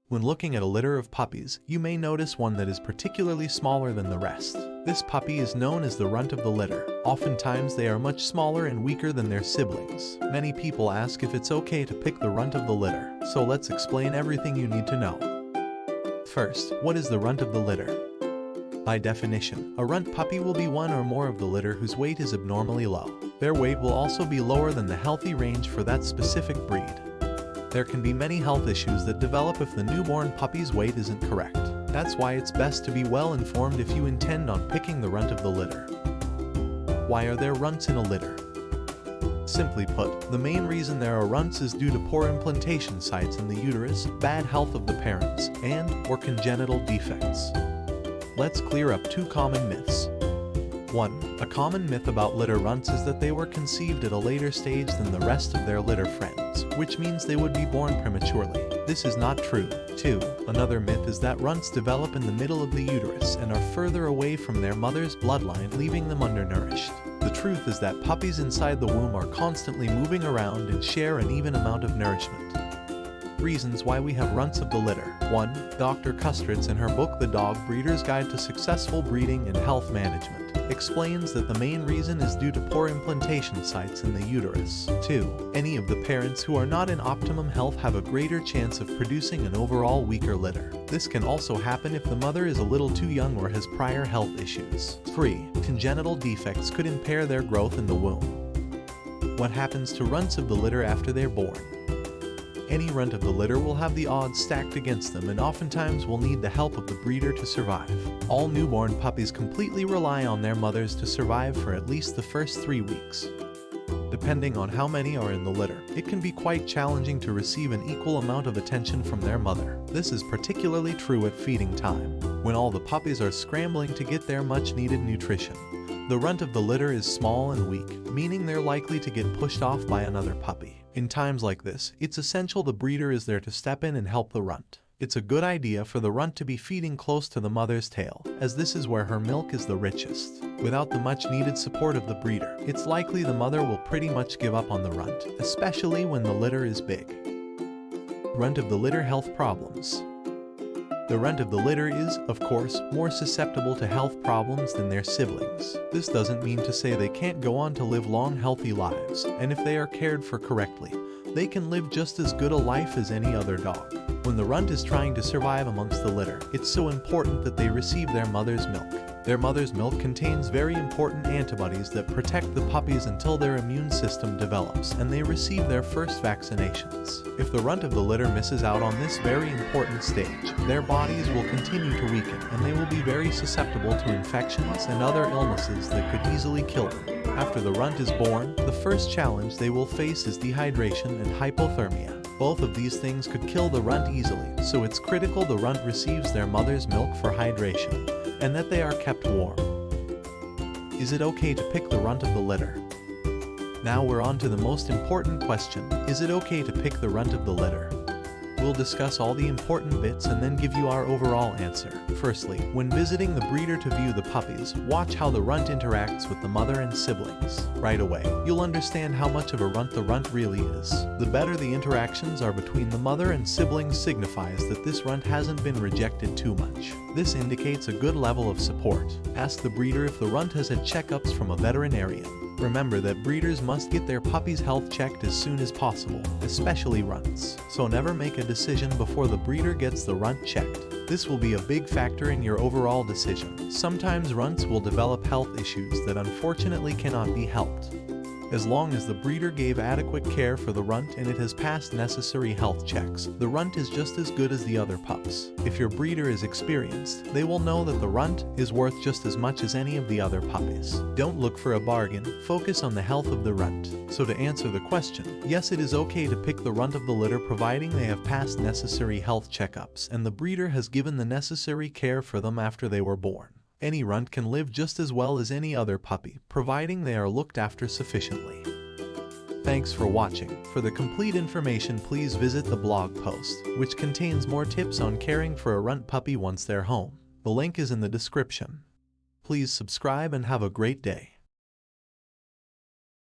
When looking at a litter of puppies, you may notice one that is particularly smaller than the rest. This puppy is known as the runt of the litter. Oftentimes they are much smaller and weaker than their siblings. Many people ask if it's okay to pick the runt of the litter, so let's explain everything you need to know. First, what is the runt of the litter? By definition, a runt puppy will be one or more of the litter whose weight is abnormally low. Their weight will also be lower than the healthy range for that specific breed. There can be many health issues that develop if the newborn puppy's weight isn't correct. That's why it's best to be well informed if you intend on picking the runt of the litter. Why are there runts in a litter? Simply put, the main reason there are runts is due to poor implantation sites in the uterus, bad health of the parents, and/or congenital defects. Let's clear up two common myths. 1. A common myth about litter runts is that they were conceived at a later stage than the rest of their litter friends, which means they would be born prematurely. This is not true. 2. Another myth is that runts develop in the middle of the uterus and are further away from their mother's bloodline, leaving them undernourished. The truth is that puppies inside the womb are constantly moving around and share an even amount of nourishment. Reasons why we have runts of the litter. 1. Dr. Kustritz, in her book The Dog Breeder's Guide to Successful Breeding and Health Management, explains that the main reason is due to poor implantation sites in the uterus. 2. Any of the parents who are not in optimum health have a greater chance of producing an overall weaker litter. This can also happen if the mother is a little too young or has prior health issues. 3. Congenital defects could impair their growth in the womb. What happens to runts of the litter after they're born? Any runt of the litter will have the odds stacked against them and oftentimes will need the help of the breeder to survive. All newborn puppies completely rely on their mothers to survive for at least the first 3 weeks. Depending on how many are in the litter, it can be quite challenging to receive an equal amount of attention from their mother. This is particularly true at feeding time, when all the puppies are scrambling to get their much-needed nutrition. The runt of the litter is small and weak, meaning they're likely to get pushed off by another puppy. In times like this, it's essential the breeder is there to step in and help the runt. It's a good idea for the runt to be feeding close to the mother's tail, as this is where her milk is the richest. Without the much-needed support of the breeder, it's likely the mother will pretty much give up on the runt, especially when the litter is big. Runt of the litter health problems. The runt of the litter is, of course, more susceptible to health problems than their siblings. This doesn't mean to say they can't go on to live long, healthy lives, and if they are cared for correctly, they can live just as good a life as any other dog. When the runt is trying to survive amongst the litter, it's so important that they receive their mother's milk. Their mother's milk contains very important antibodies that protect the puppies until their immune system develops and they receive their first vaccinations. If the runt of the litter misses out on this very important stage, their bodies will continue to weaken and they will be very susceptible to infections and other illnesses that could easily kill them. After the runt is born, the first challenge they will face is dehydration and hypothermia. Both of these things could kill the runt easily, so it's critical the runt receives their mother's milk for hydration, and that they are kept warm. Is it okay to pick the runt of the litter? Now we're on to the most important question. Is it okay to pick the runt of the litter? We'll discuss all the important bits and then give you our overall answer. Firstly, when visiting the breeder to view the puppies, watch how the runt interacts with the mother and siblings. Right away, you'll understand how much of a runt the runt really is. The better the interactions are between the mother and siblings signifies that this runt hasn't been rejected too much. This indicates a good level of support. Ask the breeder if the runt has had checkups from a veterinarian. Remember that breeders must get their puppies' health checked as soon as possible, especially runts. So never make a decision before the breeder gets the runt checked. This will be a big factor in your overall decision. Sometimes runts will develop health issues that unfortunately cannot be helped. As long as the breeder gave adequate care for the runt and it has passed necessary health checks, the runt is just as good as the other pups. If your breeder is experienced, they will know that the runt is worth just as much as any of the other puppies. Don't look for a bargain, focus on the health of the runt. So to answer the question, yes, it is okay to pick the runt of the litter providing they have passed necessary health checkups and the breeder has given the necessary care for them after they were born. Any runt can live just as well as any other puppy, providing they are looked after sufficiently. Thanks for watching. For the complete information, please visit the blog post, which contains more tips on caring for a runt puppy once they're home. The link is in the description. Please subscribe and have a great day.